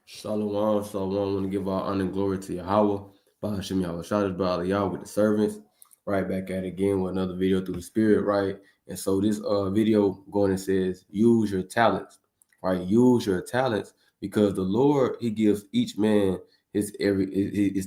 Shalom, shalom. I want to give all honor and glory to Yahweh. Bahashim Yahweh. Shout out to Yahweh with the servants. Right back at it again with another video through the spirit, right? And so this video going and says, use your talents, right? Use your talents because the Lord, he gives each man his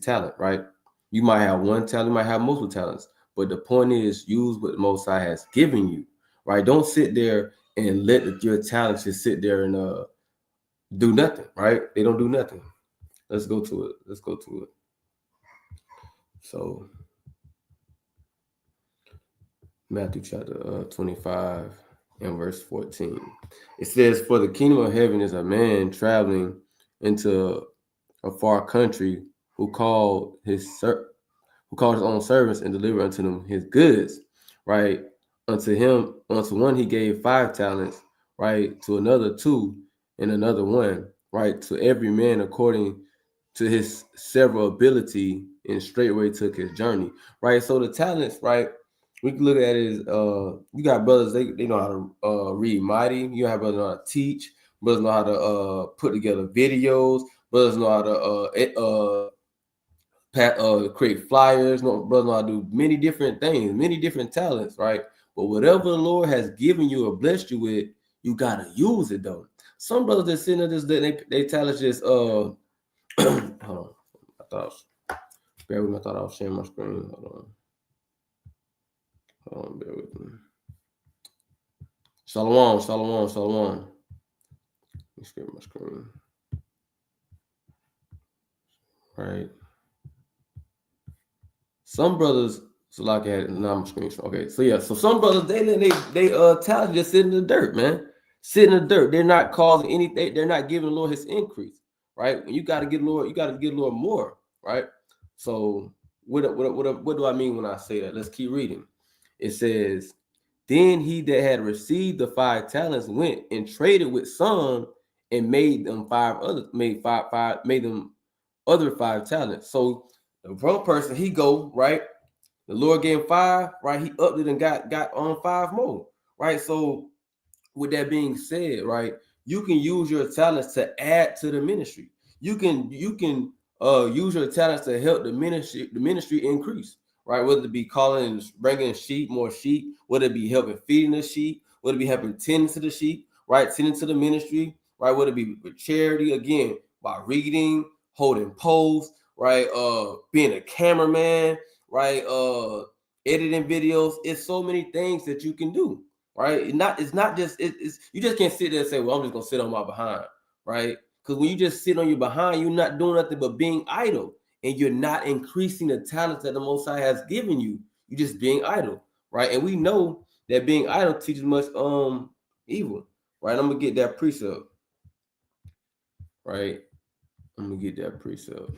talent, right? You might have one talent, you might have multiple talents, but the point is use what the Most High has given you, right? Don't sit there and let your talents just sit there and do nothing, right? They don't do nothing. Let's go to it. Let's go to it. So Matthew chapter 25 and verse 14. It says, for the kingdom of heaven is a man traveling into a far country who called his own servants and delivered unto them his goods, right? Unto one he gave 5 talents, right? To another 2, and another 1, right? To every man according to his several ability, and straightway took his journey, right? So the talents, right? We can look at it as you got brothers, they know how to read mighty. You have brothers know how to teach, brothers know how to put together videos, brothers know how to create flyers, brothers know how to do many different things, many different talents, right? But whatever the Lord has given you or blessed you with, you gotta use it though. Some brothers that sitting there just they talents just hold on. Bear with me, I thought I was sharing my screen. Hold on, bear with me. Shalom. Let me share my screen. Right. Some brothers, so like I had my screen. Okay, so yeah, so some brothers they talent just sit in the dirt, man. Sit in the dirt. They're not causing anything. They're not giving the Lord his increase, right? When you got to get Lord, you got to get Lord more, right? So what do I mean when I say that? Let's keep reading. It says, then he that had received the 5 talents went and traded with some and made them made them other 5 talents. So the wrong person, he go, right? The Lord gave him 5, right? He upped it and got on 5 more, right? So with that being said, right, you can use your talents to add to the ministry. You can use your talents to help the ministry increase, right? Whether it be calling and bringing more sheep, whether it be helping feeding the sheep, whether it be helping tending to the sheep, right? Tending to the ministry, right? Whether it be with charity, again, by reading, holding posts, right? Being a cameraman, right? Editing videos. It's so many things that you can do, right? It's not just it's you just can't sit there and say, well, I'm just gonna sit on my behind, right? Because when you just sit on your behind, you're not doing nothing but being idle, and you're not increasing the talents that the Most High has given you. You're just being idle, right? And we know that being idle teaches much evil, right? I'm gonna get that precept, right? I'm gonna get that precept.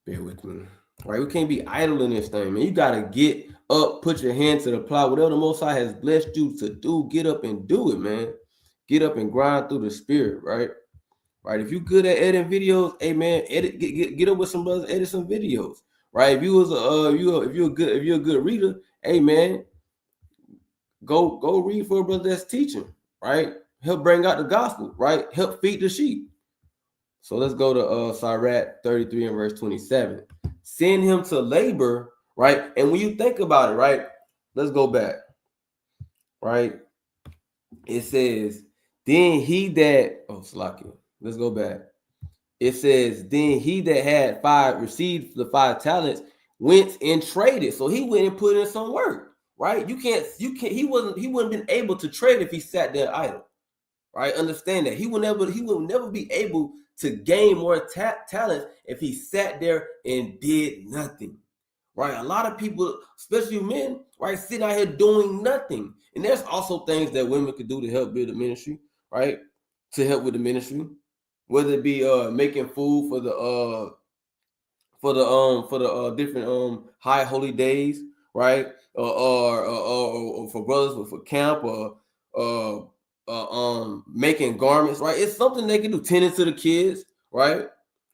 Bear with me. Right, we can't be idle in this thing, man. You gotta get up, put your hand to the plow. Whatever the Most High has blessed you to do, get up and do it, man. Get up and grind through the spirit, right? Right. If you good at editing videos, hey man, get up with some brothers, edit some videos, right? If you was if you're a good reader, hey man, go read for a brother that's teaching, right? Help bring out the gospel, right? Help feed the sheep. So let's go to Sirach 33 and verse 27. Send him to labor, right? And when you think about it, right? Let's go back, right? It says, then he that, Slaki, let's go back. It says, then he that had received the 5 talents, went and traded. So he went and put in some work, right? He wouldn't been able to trade if he sat there idle, right? Understand that he will never be able to gain more talents if he sat there and did nothing, right? A lot of people, especially men, right, sitting out here doing nothing. And there's also things that women could do to help build the ministry, right? To help with the ministry, whether it be making food for the different high holy days, right? Or for brothers for camp, or making garments, right? It's something they can do, tending to the kids, right?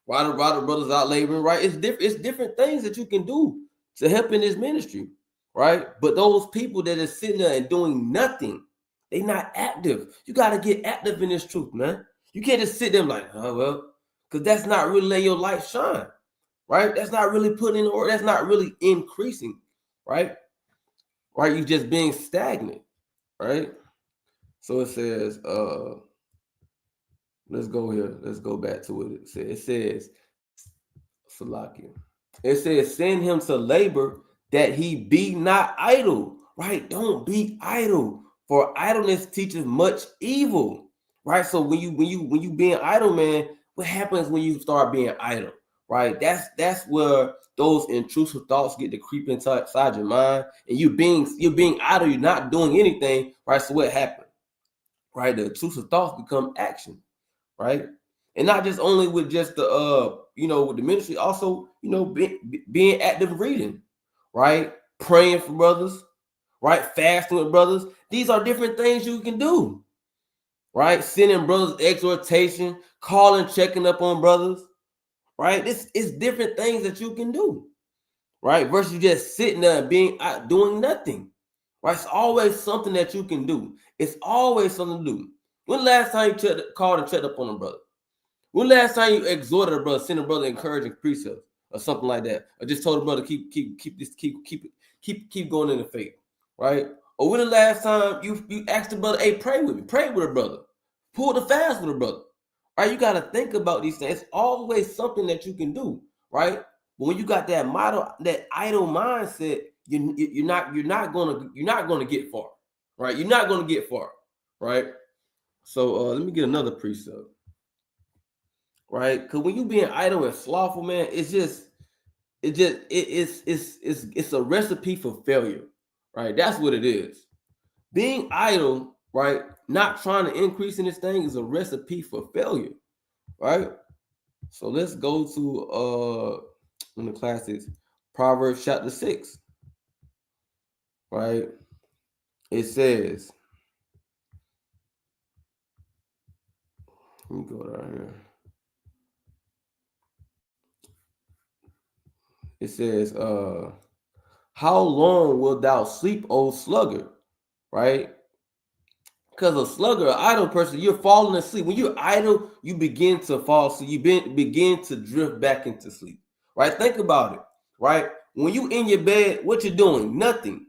While the brothers out laboring, right? It's different things that you can do to help in this ministry, right? But those people that are sitting there and doing nothing, they not active. You got to get active in this truth, man. You can't just sit there like, oh, well, because that's not really letting your light shine, right? That's not really putting in order. That's not really increasing, right? Right? You just being stagnant, right? So it says, let's go here. Let's go back to what it says. It says, Salakia. It says, send him to labor that he be not idle, right? Don't be idle, for idleness teaches much evil, right? So when you being idle, man, what happens when you start being idle, right? That's where those intrusive thoughts get to creep inside your mind, and you're being idle, you're not doing anything, right? So what happens, right? The intrusive thoughts become action, right? And not just only with just the with the ministry, also being active reading, right? Praying for brothers, right? Fasting with brothers. These are different things you can do, right? Sending brothers exhortation, calling, checking up on brothers, right? This is different things that you can do, right? Versus just sitting there and being doing nothing, right? It's always something that you can do. It's always something to do. When the last time you called and checked up on a brother? When last time you exhorted a brother, sent a brother encouraging precepts or something like that, or just told a brother keep going in the faith, right? Or when the last time you asked a brother, hey, pray with me, pray with a brother, pull the fast with a brother, right? You got to think about these things. It's always something that you can do, right? But when you got that idle mindset, you're not gonna get far, right? You're not gonna get far, right? So let me get another precept. Right, because when you being idle and slothful, man, it's a recipe for failure, right? That's what it is. Being idle, right, not trying to increase in this thing is a recipe for failure, right? So let's go to in the classics, Proverbs chapter 6, right? It says, let me go down here. It says, how long wilt thou sleep, O sluggard? Right? Because a sluggard, an idle person, you're falling asleep. When you're idle, you begin to fall asleep. You begin to drift back into sleep. Right? Think about it. Right? When you in your bed, what you're doing? Nothing.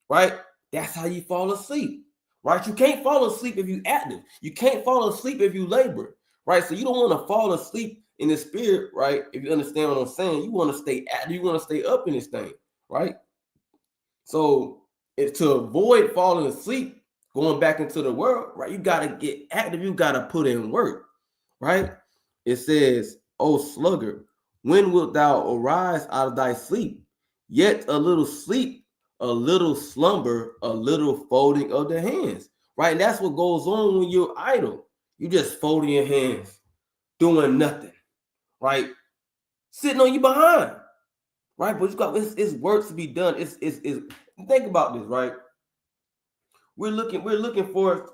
Right? That's how you fall asleep. Right? You can't fall asleep if you're active. You can't fall asleep if you labor. Right? So you don't want to fall asleep in the spirit, right? If you understand what I'm saying, you want to stay active. You want to stay up in this thing, right? So to avoid falling asleep, going back into the world, right? You got to get active. You got to put in work, right? It says, "O sluggard, when wilt thou arise out of thy sleep? Yet a little sleep, a little slumber, a little folding of the hands." Right? And that's what goes on when you're idle. You just folding your hands, doing nothing, right? Sitting on your behind, right? But you got it's work to be done. It's think about this, right? We're looking forward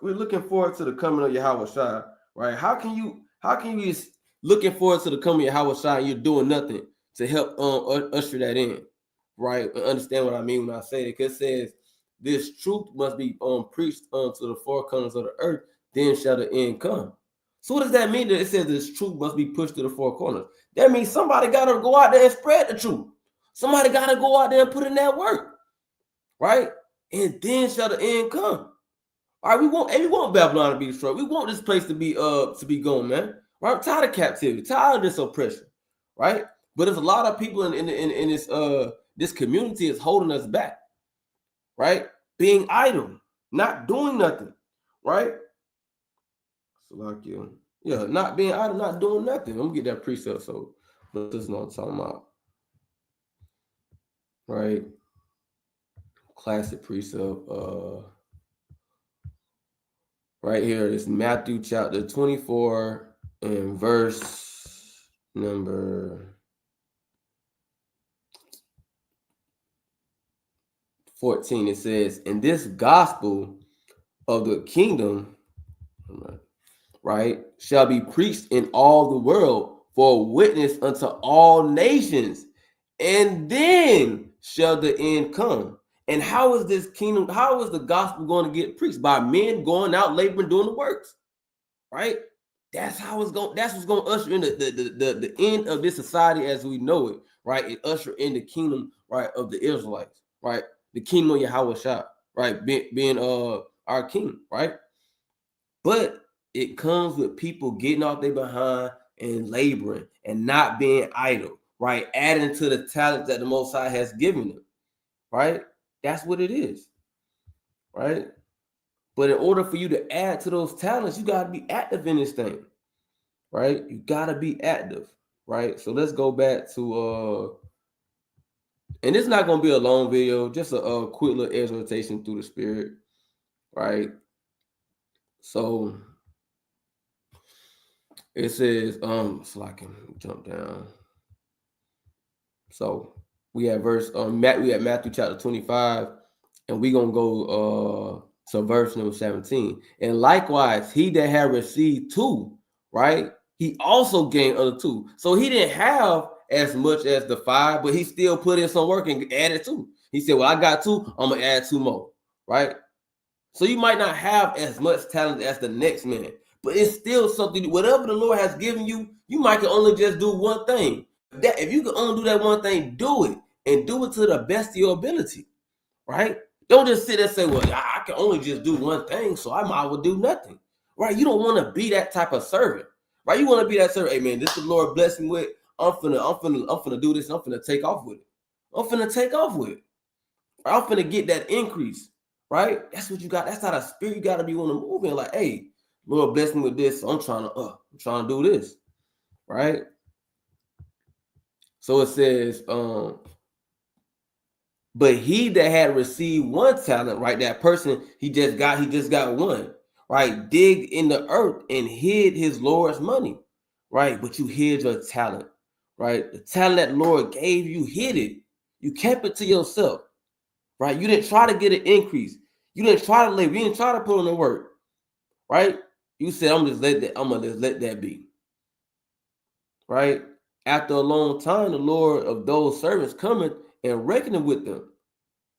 to the coming of Yahweh Shai, right? How can you be looking forward to the coming of Yahweh Shai and you're doing nothing to help usher that in, right? Understand what I mean when I say it? Because it says this truth must be preached unto the four corners of the earth, then shall the end come. So what does that mean? That it says this truth must be pushed to the four corners. That means somebody got to go out there and spread the truth. Somebody got to go out there and put in that work, right? And then shall the end come. All right, we want Babylon to be destroyed. We want this place to be gone, man. Right? I'm tired of captivity, tired of this oppression, right? But there's a lot of people in this community is holding us back, right? Being idle, not doing nothing, right? So like not being idle, not doing nothing. I'm gonna get that precept so this is what I'm talking about, right? Classic precept, right here. It's Matthew chapter 24 and verse number 14. It says, "In this gospel of the kingdom, right, shall be preached in all the world for a witness unto all nations, and then shall the end come." And how is this kingdom? How is the gospel going to get preached? By men going out laboring, doing the works, right? That's how it's going. That's what's going to usher in the end of this society as we know it, right? It usher in the kingdom, right, of the Israelites, right? The kingdom of Yahweh Shah, right? Being our king, right? But it comes with people getting off their behind and laboring and not being idle, right? Adding to the talents that the Most High has given them, right? That's what it is, right? But in order for you to add to those talents, you got to be active in this thing, right? You got to be active, right? So let's go back to and it's not going to be a long video, just a quick little exhortation through the Spirit, right? So it says, so I can jump down. So we have we have Matthew chapter 25, and we're gonna go to verse number 17. And likewise, he that had received two, right? He also gained other two. So he didn't have as much as the five, but he still put in some work and added two. He said, well, I got two, I'm gonna add two more, right? So you might not have as much talent as the next man, but it's still something. Whatever the Lord has given you, you might can only just do one thing. That if you can only do that one thing, do it and do it to the best of your ability, right? Don't just sit there and say, "Well, I can only just do one thing, so I might well do nothing." Right? You don't want to be that type of servant, right? You want to be that servant. Hey, man, this is the Lord bless me with. I'm finna do this. I'm finna take off with it. I'm finna take off with it. I'm finna get that increase, right? That's what you got. That's how the spirit you got to be want to move in. Like, hey, Lord bless me with this. So I'm trying to do this, right? So it says, but he that had received one talent, right? That person, he just got one, right? Dig in the earth and hid his Lord's money, right? But you hid your talent, right? The talent that Lord gave you, hid it. You kept it to yourself, right? You didn't try to get an increase. You didn't try to labor. You didn't try to put in the work, right? You said, I'm gonna just let that be, right? After a long time, the Lord of those servants cometh and reckoning with them.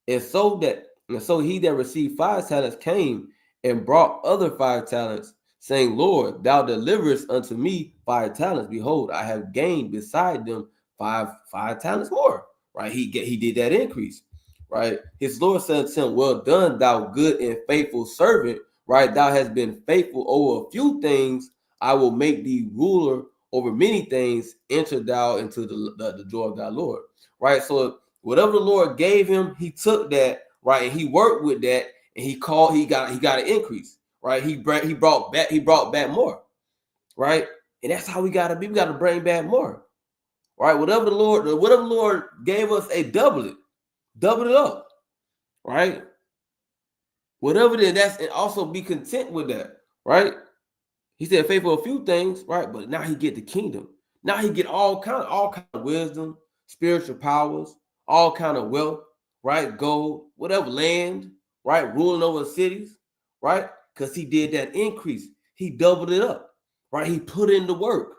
And so he that received 5 talents came and brought other 5 talents, saying, Lord, thou deliverest unto me 5 talents. Behold, I have gained beside them five talents more. Right? He did that increase. Right? His Lord said to him, well done, thou good and faithful servant. Right? Thou hast been faithful over a few things. I will make thee ruler over many things. Enter thou into the joy of thy Lord. Right? So whatever the Lord gave him, he took that, right, and he worked with that, and he got an increase, right? He brought back more, right? And that's how we gotta be. We gotta bring back more, right? Whatever the Lord gave us, double it up, right? Whatever it is, and also be content with that, right? He said, faithful a few things, right? But now he get the kingdom. Now he get all kind of wisdom, spiritual powers, all kind of wealth, right? Gold, whatever, land, right? Ruling over cities, right? Because he did that increase. He doubled it up, right? He put in the work,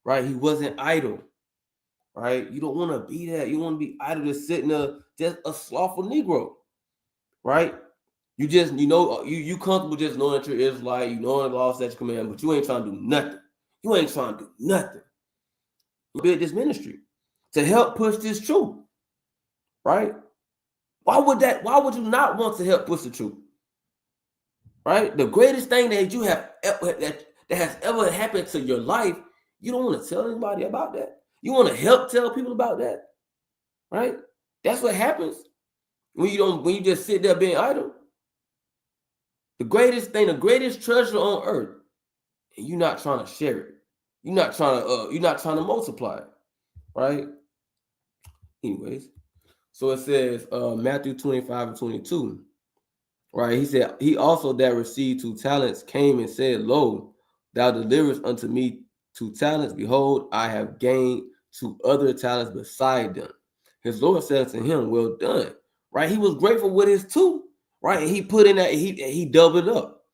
right? He wasn't idle, right? You don't want to be that. You want to be idle, just sitting there, just a slothful Negro, right? You just, you comfortable just knowing that you're Israelite, you know the law, statute, command, but you ain't trying to do nothing. You ain't trying to do nothing. You build this ministry to help push this truth, right? Why would you not want to help push the truth? Right? The greatest thing that you have that has ever happened to your life, you don't want to tell anybody about that. You want to help tell people about that, right? That's what happens when you just sit there being idle. The greatest treasure on earth, and you're not trying to share it. You're not trying to multiply it, right? Anyways, so it says Matthew 25 and 22, right? He said, he also that received 2 talents came and said, lo, thou deliverest unto me 2 talents. Behold, I have gained 2 other talents beside them. His Lord said to him, well done, right? He was grateful with his 2, right? And he put in that, he doubled it up.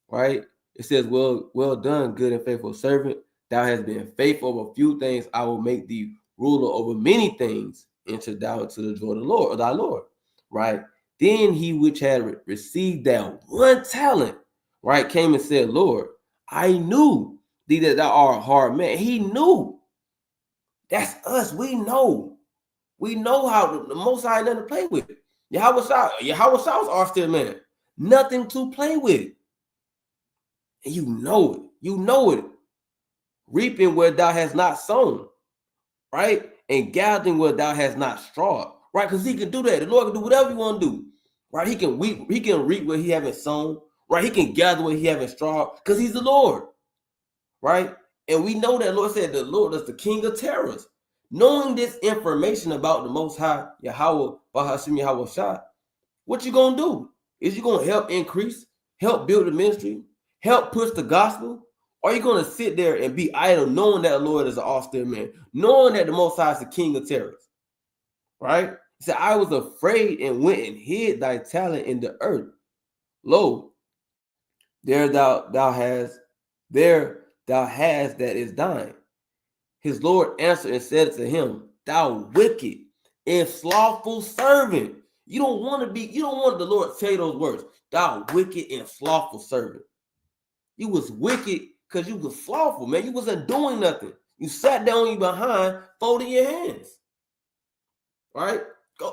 Right? It says, well done, good and faithful servant. Thou hast been faithful over a few things. I will make thee ruler over many things. Enter thou into the joy of the Lord, or thy Lord. Right? Then he which had received that 1 talent, right, came and said, Lord, I knew thee that thou art a hard man. He knew. That's us. We know. We know how the Most High nothing to play with. Yahweh Shah's are still man. Nothing to play with. And you know it. You know it. Reaping where thou hast not sown, right? And gathering where thou hast not strawed, right? Because he can do that. The Lord can do whatever you want to do, right? He can reap where he haven't sown, right? He can gather where he haven't strawed, because he's the Lord, right? And we know that Lord said the Lord is the King of terrors. Knowing this information about the Most High, Yahweh, Bahashim Yahweh Shah, what you gonna do? Is you gonna help increase, help build the ministry, help push the gospel? Or are you gonna sit there and be idle, knowing that the Lord is an austere man, knowing that the Most High is the King of terrors, right? He said, I was afraid and went and hid thy talent in the earth. Lo, there thou hast that is thine. His Lord answered and said to him, thou wicked and slothful servant. You don't want the Lord to say those words. Thou wicked and slothful servant. You was wicked because you was slothful, man. You wasn't doing nothing. You sat down on your behind, folding your hands. Right?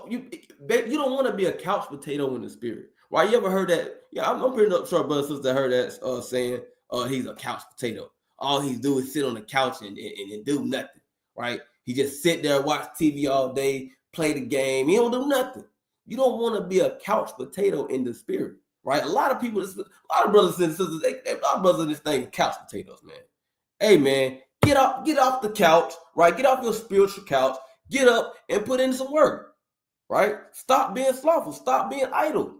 You don't want to be a couch potato in the spirit. Right? You ever heard that? Yeah, I'm pretty sure brothers and sisters heard that saying, he's a couch potato. All he do is sit on the couch and do nothing. Right? He just sit there, watch TV all day, play the game. He don't do nothing. You don't want to be a couch potato in the spirit. Right? A lot of brothers and sisters, a lot of brothers in this thing, couch potatoes, man. Hey, man, get off the couch, right? Get off your spiritual couch. Get up and put in some work, right? Stop being slothful. Stop being idle,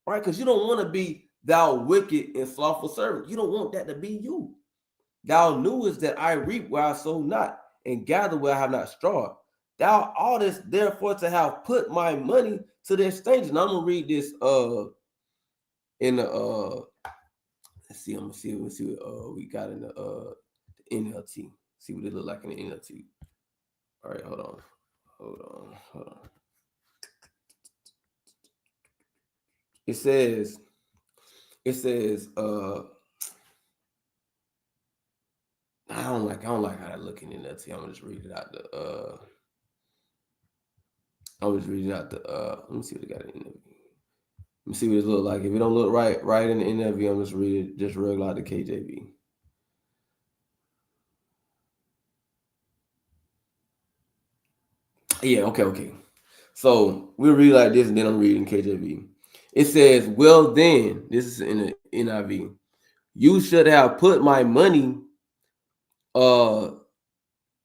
right? Because you don't want to be thou wicked and slothful servant. You don't want that to be you. Thou knewest that I reap where I sow not, and gather where I have not strawed. Thou oughtest therefore to have put my money to the exchange. And I'm gonna read this in the let's see, I'm gonna see what we got in the NLT. See what it look like in the NLT. All right, hold on. It says, I don't like how that looking in NLT. I'm gonna just read it out let me see what they got in the NLT. Let me see what it look like. If it don't look right in the NLT, I'm just read it just regular out the KJV. Yeah, okay. So we'll read like this, and then I'm reading KJV. It says, well then, this is in the NIV. You should have put my money. Oh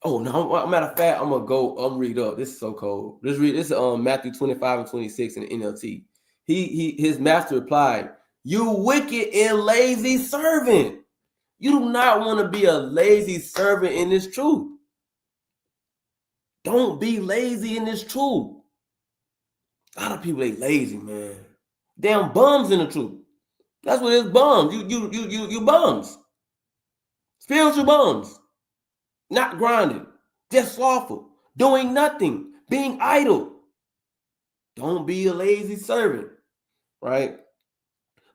no, matter of fact, I'm gonna read up. This is so cold. Just read this Matthew 25 and 26 in the NLT. His master replied, you wicked and lazy servant. You do not want to be a lazy servant in this truth. Don't be lazy in this truth. A lot of people ain't lazy, man. Damn bums in the truth. That's what it's bums. You bums. Spiritual bums. Not grinding. Just slothful. Doing nothing. Being idle. Don't be a lazy servant. Right?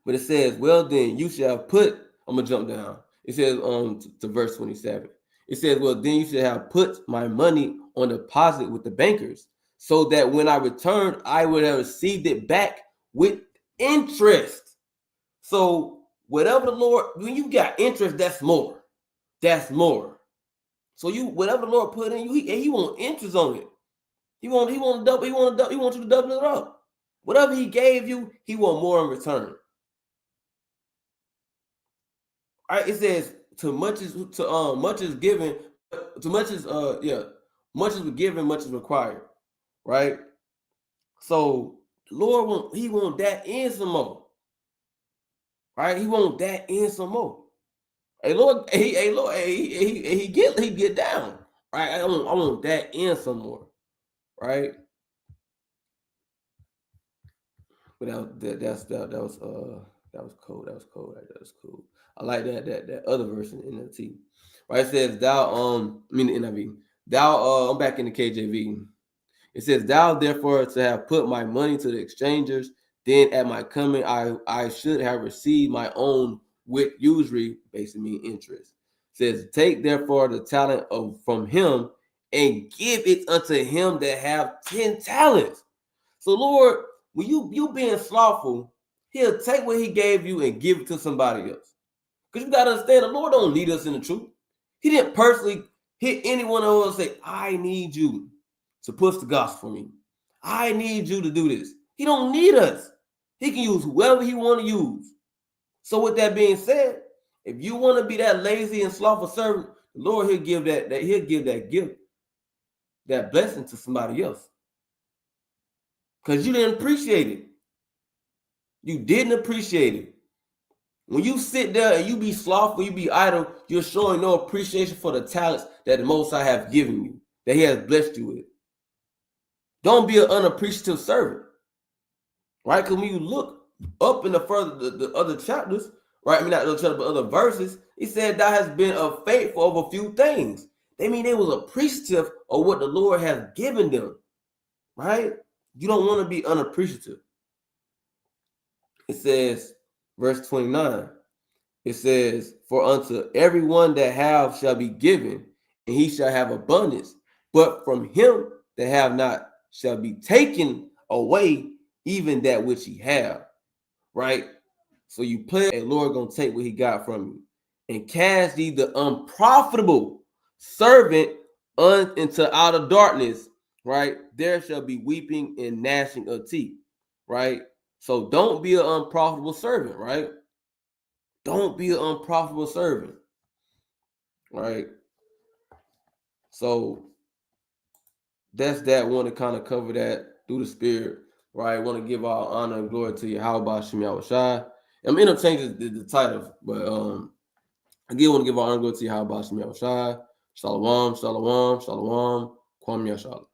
But it says, well then, you shall put, I'm going to jump down. It says to verse 27. It says, well then you should have put my money on deposit with the bankers, so that when I returned, I would have received it back with interest. So whatever the Lord, when you got interest, that's more. That's more. So whatever the Lord put in you, he want interest on it. He want you to double it up. Whatever he gave you, he want more in return. All right, it says much is given, much is given, much is required. Right? So the Lord want that and some more. Right? He want that and some more. Hey Lord, he get down. Right? I want that and some more. Right? But that was cold. That was cold. That was cool. I like that other verse in NLT. Right? It says thou the NIV. Thou I'm back in the KJV. It says, thou therefore to have put my money to the exchangers, then at my coming I should have received my own with usury, basically mean interest. says, take therefore the talent from him and give it unto him that have 10 talents. So Lord, when you being slothful, he'll take what he gave you and give it to somebody else. Because you got to understand, the Lord don't lead us in the truth. He didn't personally hit any one of us and say, I need you to push the gospel for me. I need you to do this. He don't need us. He can use whoever he want to use. So with that being said, if you want to be that lazy and slothful servant, the Lord, he'll give that gift, that blessing to somebody else. Because you didn't appreciate it. You didn't appreciate it. When you sit there and you be slothful, you be idle, you're showing no appreciation for the talents that the Most High have given you, that he has blessed you with. Don't be an unappreciative servant, right? Because when you look up in the other chapters, right? I mean, not other chapters, but other verses, he said thou has been faithful over a few things. They mean they was appreciative of what the Lord has given them, right? You don't want to be unappreciative. It says, verse 29, it says, for unto everyone that have shall be given, and he shall have abundance. But from him that have not shall be taken away even that which he have. Right? So you play, and Lord gonna take what he got from you. And cast ye the unprofitable servant into outer darkness. Right? There shall be weeping and gnashing of teeth. Right? So don't be an unprofitable servant, right? Don't be an unprofitable servant, right? So that's that. Want to kind of cover that through the spirit, right? Want to give all honor and glory to Yahweh Shem Yahushai. I'm interchanging the title, but again, want to give all honor and glory to Yahweh Shem Yahushai. Shalom, shalom, shalom, Kwam Yashala.